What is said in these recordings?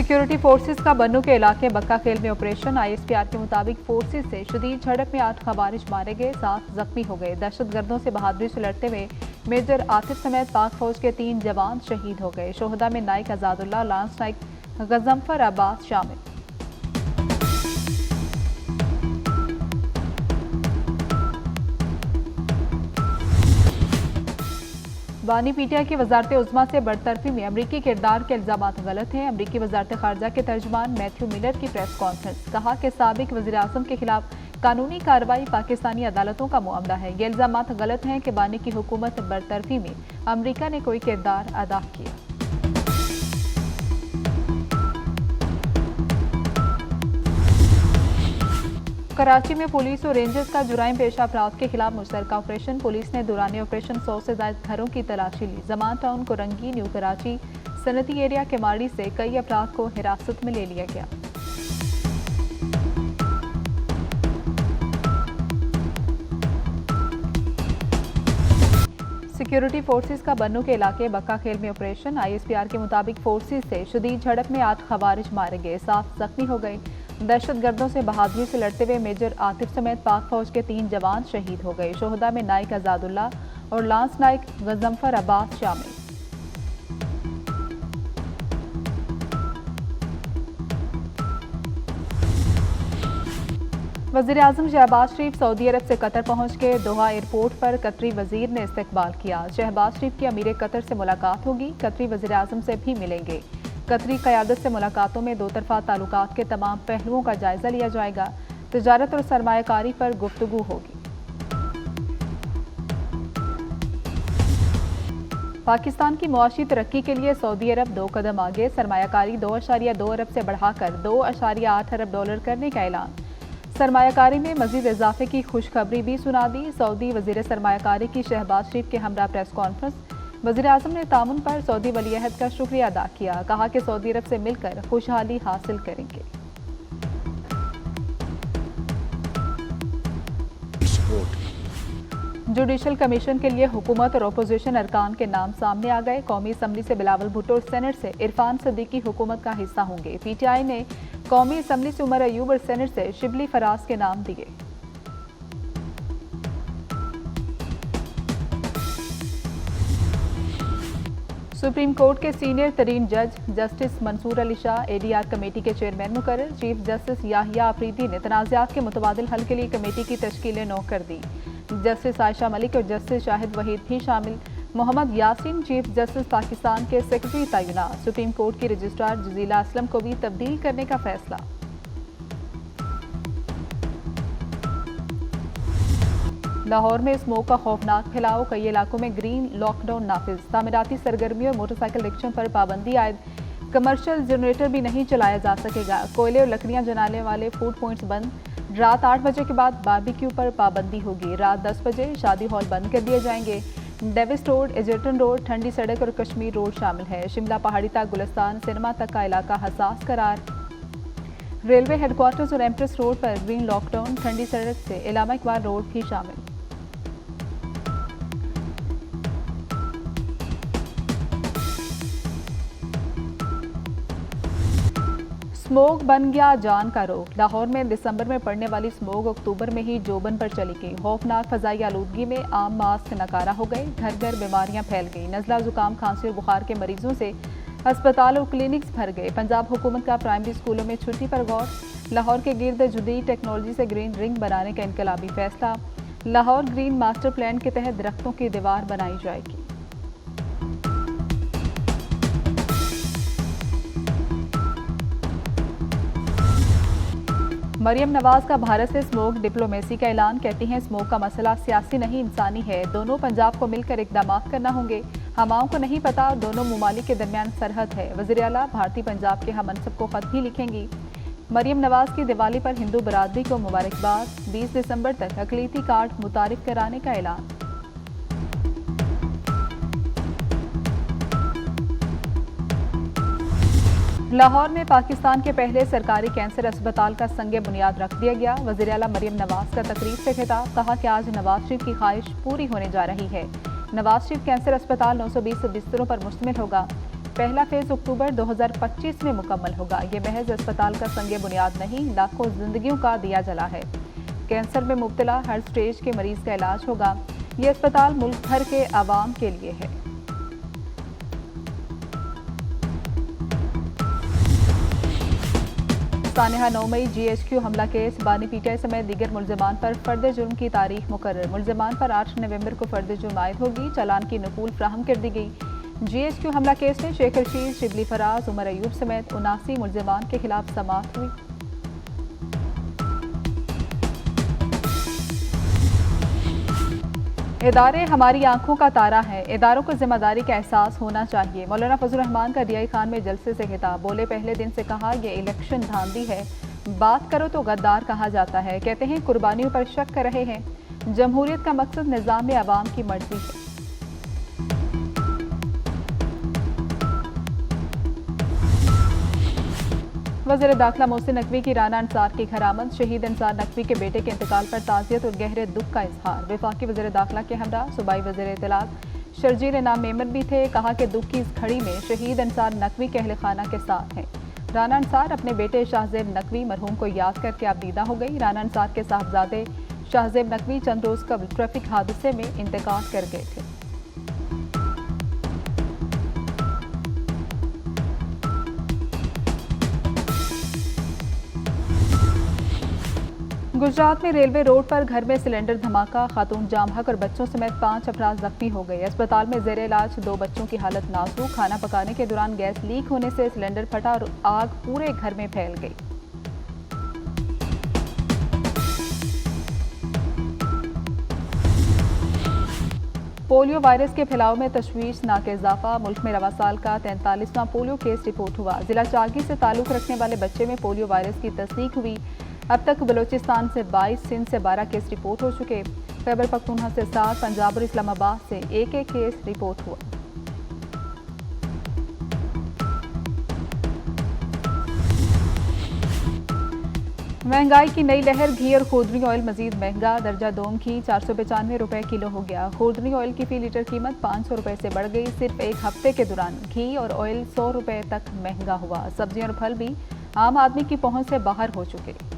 Security forces का बन्नू के इलाके बक्का खेल में ऑपरेशन। आईएसपीआर के मुताबिक फोर्सेस से शदीद झड़प में 8 खवारिज मारे गए, 7 जख्मी हो गए। दहशतगर्दों से बहादुरी से लड़ते हुए मेजर आतिफ समेत पाक फौज के 3 जवान शहीद हो गए। शोहदा में नाइक आजादुल्लाह, लांस नाइक गजम्फर अब्बास शामिल। बानी पीटीआई की वजारत उज़्मा से बरतरफी में अमरीकी किरदार के इल्जाम गलत हैं। अमरीकी वजारत खारजा के तर्जुमान मैथ्यू मिलर की प्रेस कॉन्फ्रेंस। कहा कि साबिक वज़ीर आज़म के खिलाफ कानूनी कार्रवाई पाकिस्तानी अदालतों का मामला है। ये इल्जाम गलत हैं कि बानी की हुकूमत बरतरफी में अमरीका ने कोई किरदार अदा किया। कराची में पुलिस और रेंजर्स का जुराइम पेशा अफराद के खिलाफ मुश्तरका ऑपरेशन। पुलिस ने दौरान ऑपरेशन 100 से ज्यादा घरों की तलाशी ली। Zaman town, Korangi, new Karachi, Sanati area के माड़ी से कई अफराद को हिरासत में ले लिया गया। सिक्योरिटी फोर्सेस का बन्नू के इलाके बक्का खेल में ऑपरेशन। आईएसपीआर के मुताबिक फोर्सेस से शदीद झड़प में 8 खवारिज मारे गए, 7 जख्मी हो गए। दहशतगर्दों से बहादुरी से लड़ते हुए मेजर आतिफ समेत पाक फौज के 3 जवान शहीद हो गए। शोहदा में नाइक आजादुल्लाह और लांस नाइक गजम्फर अब्बास शामिल। वज़ीर आज़म शहबाज शरीफ सऊदी अरब से कतर पहुंच के दोहा एयरपोर्ट पर कतरी वजीर ने इस्तकबाल किया। शहबाज शरीफ की अमीर कतर से मुलाकात होगी। कतरी वज़ीर आज़म से भी मिलेंगे। कतरी क़यादत से मुलाकातों में 2 तरफ़ा ताल्लुकात के तमाम पहलुओं का जायजा लिया जाएगा। तिजारत और सरमायाकारी पर गुफ्तगू होगी। पाकिस्तान की मुआशी तरक्की के लिए सऊदी अरब 2 कदम आगे। सरमायाकारी 2.2 अरब से बढ़ाकर 2.8 अरब डॉलर करने का ऐलान। सरमायाकारी में मजीद इजाफे की खुशखबरी भी सुना दी। सऊदी वजीर सरमायाकारी की शहबाज शरीफ के हमरा प्रेस कॉन्फ्रेंस। वज़ीर आज़म ने तामुन पर सऊदी वलीअहद का शुक्रिया अदा किया। कहा कि सऊदी अरब से मिलकर खुशहाली हासिल करेंगे। जुडिशल कमीशन के लिए हुकूमत और अपोजिशन अरकान के नाम सामने आ गए। कौमी असम्बली से बिलावल भुट्टो और सेनेट से इरफान सदीकी हुकूमत का हिस्सा होंगे। पीटीआई ने कौमी असम्बली से उमर अयूब और सेनेट से शिबली फराज के नाम दिए। सुप्रीम कोर्ट के सीनियर तरीन जज justice Mansoor Ali Shah ADR committee के चेयरमैन मुकर्रर। चीफ जस्टिस याहिया आफरीदी ने तनाज़ात के मुतबादिल हल के लिए कमेटी की तश्कील 9 कर दी। जस्टिस आयशा मलिक और जस्टिस शाहिद वहीद भी शामिल। मोहम्मद यासीन चीफ जस्टिस पाकिस्तान के सेक्रेटरी तैनात। सुप्रीम कोर्ट की रजिस्ट्रार जजीला असलम को भी तब्दील करने का फैसला। लाहौर में स्मोक का खौफनाक फैलाव, कई इलाकों में ग्रीन लॉकडाउन नाफिज। तामीराती सरगर्मियों और मोटरसाइकिल रिक्शों पर पाबंदी आयद। कमर्शियल जनरेटर भी नहीं चलाया जा सकेगा। कोयले और लकड़ियां जलाने वाले फूड पॉइंट्स बंद। रात 8 बजे के बाद बारबेक्यू पर पाबंदी होगी। रात 10 बजे शादी हॉल बंद कर दिए जाएंगे। डेविस रोड, एजर्टन रोड, ठंडी सड़क और कश्मीर रोड शामिल है। शिमला पहाड़ी तक, गुलिस्तान, सिनेमा तक का इलाका हसास करार। रेलवे हेडक्वार्टर्स और एम्प्रेस रोड पर ग्रीन लॉकडाउन। ठंडी सड़क से इलामा इकबाल रोड भी शामिल। स्मोक बन गया जान का रोग। लाहौर में दिसंबर में पड़ने वाली स्मोक अक्टूबर में ही जोबन पर चली गई। खौफनाक फजाई आलूदगी में आम मास्क नकारा हो गए। घर घर बीमारियां फैल गई। नज़ला, जुकाम, खांसी और बुखार के मरीजों से अस्पताल और क्लिनिक्स भर गए। पंजाब हुकूमत का प्राइमरी स्कूलों में छुट्टी पर गौर। लाहौर के गिर्द जदीद टेक्नोलॉजी से ग्रीन रिंग बनाने का इनकलाबी फैसला। लाहौर ग्रीन मास्टर प्लान के तहत दरख्तों की दीवार बनाई जाएगी। मरियम नवाज का भारत से स्मोक डिप्लोमेसी का ऐलान। कहती हैं स्मोक का मसला सियासी नहीं इंसानी है। दोनों पंजाब को मिलकर इकदाम करना होंगे। हमाओं को नहीं पता दोनों ममालिक के दरमियान सरहद है। वज़ीर आला भारतीय पंजाब के हमनसब को खत भी लिखेंगी। मरियम नवाज की दिवाली पर हिंदू बरादरी को मुबारकबाद। 20 दिसंबर तक अकलीती कार्ड मुतारिफ कराने का ऐलान। लाहौर में पाकिस्तान के पहले सरकारी कैंसर अस्पताल का संगे बुनियाद रख दिया गया। वज़ीर आला मरियम नवाज का तकरीब से खिताब। कहा कि आज नवाज शरीफ की ख्वाहिश पूरी होने जा रही है। नवाज शरीफ कैंसर अस्पताल 920 बिस्तरों पर मुश्तमिल होगा। पहला फेज अक्टूबर 2025 में मुकम्मल होगा। ये महज अस्पताल का संग बुनियाद नहीं, लाखों जिंदगियों का दिया जला है। कैंसर में मुब्तला हर स्टेज के मरीज का इलाज होगा। ये अस्पताल मुल्क भर के आवाम के लिए है। सानिहा 9 मई GHQ हमला केस बानी पीटीआई समेत दीगर मुलजमान पर फर्द जुर्म की तारीख मुकर्रर। मुलजमान पर 8 नवंबर को फर्द जुर्म आयद होगी। चालान की नकूल फ्राहम कर दी गई। GHQ हमला केस में शेख रशीद, शिबली फराज, उमर अयूब समेत 79 मुलजमान के खिलाफ समाअत हुई। इदारे हमारी आंखों का तारा है, इदारों को जिम्मेदारी का एहसास होना चाहिए। मौलाना फजल रहमान का DI खान में जलसे से खिताब। बोले, पहले दिन से कहा ये इलेक्शन धांधली है, बात करो तो गद्दार कहा जाता है। कहते हैं कुर्बानियों पर शक कर रहे हैं। जमहूरियत का मकसद निज़ाम में अवाम की मर्जी है। वज़ीर दाखिला मोहसिन नकवी की राना अंसार की खरामत। शहीद अंसार नकवी के बेटे के इंतकाल पर ताज़ियत और गहरे दुख का इजहार। वफाकी वज़ीर दाखिला के हमरा सूबाई वज़ीर इत्तलात शर्जील इनाम मेमन भी थे। कहा कि दुख की इस घड़ी में शहीद अंसार नकवी के अहल खाना के साथ हैं। राना अंसार अपने बेटे शाहजेब नकवी मरहूम को याद करके आबदीदा हो गई। राना अंसार के साहबजादे शाहजेब नकवी चंद रोज़ कबल ट्रैफिक हादसे में इंतकाल कर गए थे। गुजरात में रेलवे रोड पर घर में सिलेंडर धमाका। खातून जाम हक और बच्चों समेत 5 अफराद जख्मी हो गए। अस्पताल में जेर इलाज 2 बच्चों की हालत नाजुक। खाना पकाने के दौरान गैस लीक होने से सिलेंडर फटा और आग पूरे घर में फैल गई। पोलियो वायरस के फैलाव में तशवीशनाक इजाफा। मुल्क में रवा साल का 43वां पोलियो केस रिपोर्ट हुआ। जिला चागी से ताल्लुक रखने वाले बच्चे में पोलियो वायरस की तस्दीक हुई। अब तक बलोचिस्तान से 22, सिंध से 12 केस रिपोर्ट हो चुके। खैबर पख्तूनख्वा से 7, पंजाब और इस्लामाबाद से एक केस रिपोर्ट हुआ। महंगाई की नई लहर। घी और खुर्दनी ऑयल मजीद महंगा। दर्जा दोम घी 495 रुपए किलो हो गया। खुर्दनी ऑयल की फी लीटर कीमत 500 रुपए से बढ़ गई। सिर्फ एक हफ्ते के दौरान घी और ऑयल 100 रुपए तक महंगा हुआ। सब्जियां और फल भी आम आदमी की पहुंच से बाहर हो चुके।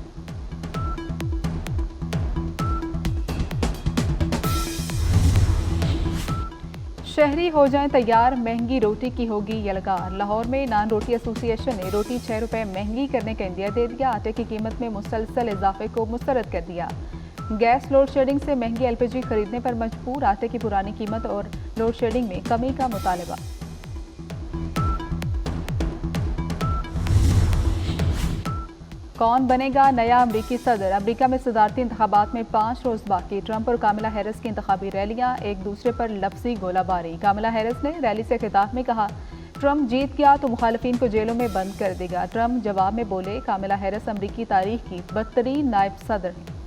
शहरी हो जाएं तैयार, महंगी रोटी की होगी यलगार। लाहौर में नान रोटी एसोसिएशन ने रोटी 6 रुपए महंगी करने का इंदिया दे दिया। आटे की कीमत में मुसलसल इजाफे को मुस्तरद कर दिया। गैस लोड शेडिंग से महंगी LPG खरीदने पर मजबूर। आटे की पुरानी कीमत और लोड शेडिंग में कमी का मुतालबा। कौन बनेगा नया अमरीकी सदर? अमरीका में सदारती इंतखाबात में 5 रोज बाकी। ट्रंप और कामिला हैरिस की इंतखाबी रैलियां, एक दूसरे पर लफ्जी गोलाबारी। कामिला हैरिस ने रैली से खिताब में कहा, ट्रंप जीत गया तो मुखालिफिन को जेलों में बंद कर देगा। ट्रंप जवाब में बोले, कामिला हैरिस अमरीकी तारीख की बदतरीन नायब सदर है।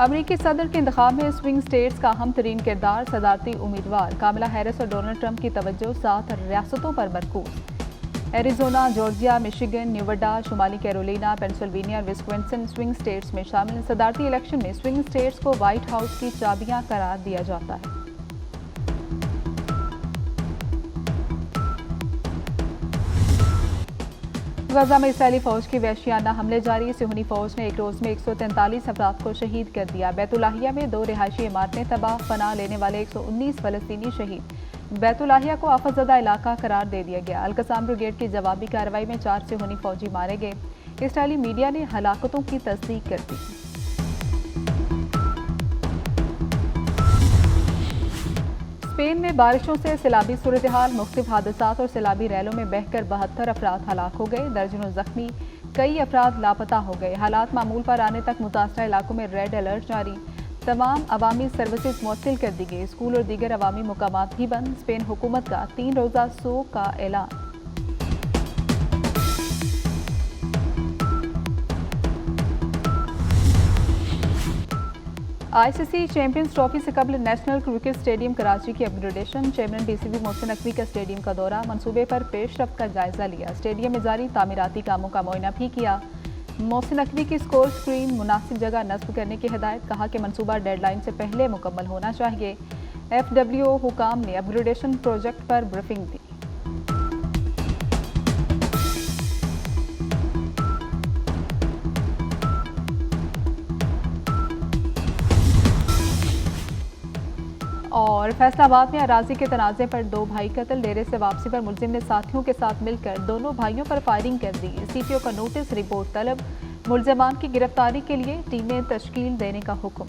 अमरीकी सदर के इंतखाब में स्विंग स्टेट्स का अहम तरीन किरदार। सदारती उम्मीदवार कामिला हैरिस और डोनाल्ड ट्रंप की तवज्जो 7 रियासतों पर मरकूज। एरिजोना, जॉर्जिया, मिशिगन, न्यूवाडा, शुमाली कैरोलिना, पेंसिल्वेनिया और विस्कॉन्सिन स्विंग स्टेट्स में शामिल। सदारती इलेक्शन में स्विंग स्टेट्स को व्हाइट हाउस की चाबियां करार दिया जाता है। गजा में इसराइली फौज की वहशियाना हमले जारी। सिहूनी फौज ने एक रोज में 143 अफराद को शहीद कर दिया। बैतुलाहिया में 2 रिहायशी इमारतें तबाह। पनाह लेने वाले 119 फलस्तीनी शहीद। बैतुलाहिया को आफतज़दा इलाका करार दे दिया गया। अल-कसाम ब्रिगेड की जवाबी कार्रवाई में 4 सिहूनी फौजी मारे गए। इसराइली मीडिया ने हलाकतों की तस्दीक कर दी। स्पेन में बारिशों से सैलाबी सूरत हाल। मुख्तलिफ हादसात और सैलाबी रैलों में बहकर 72 अफराद हलाक हो गए। दर्जनों जख्मी, कई अफराद लापता हो गए। हालात मामूल पर आने तक मुतासरा इलाकों में रेड अलर्ट जारी। तमाम अवामी सर्विसेज मुअत्तल कर दी गई। स्कूल और दीगर अवामी मुकामात भी बंद। स्पेन हुकूमत का 3 रोज़ा सोग का ऐलान। ICC चैंपियंस ट्रॉफी से कबल नेशनल क्रिकेट स्टेडियम कराची की upgradation. Chairman DCP Mohsin Naqvi का स्टेडियम का दौरा। मंसूबे पर पेशरफ्त का जायजा लिया। स्टेडियम में जारी तामीराती कामों का मुआयना भी किया। मोहसिन नकवी की स्कोर स्क्रीन मुनासिब जगह नस्ब करने की हिदायत, कहा कि मंसूबा डेडलाइन से पहले मुकम्मल होना चाहिए। FWO हुकाम ने अपग्रेडेशन प्रोजेक्ट पर ब्रीफिंग दी। और फैसलाबाद में अराजी के तनाज़े पर 2 भाई कत्ल, डेरे से वापसी पर मुलजिम ने साथियों के साथ मिलकर दोनों भाइयों पर फायरिंग कर दी। CPO का नोटिस, रिपोर्ट तलब, मुलजिमान की गिरफ्तारी के लिए टीमें तश्कील देने का हुक्म।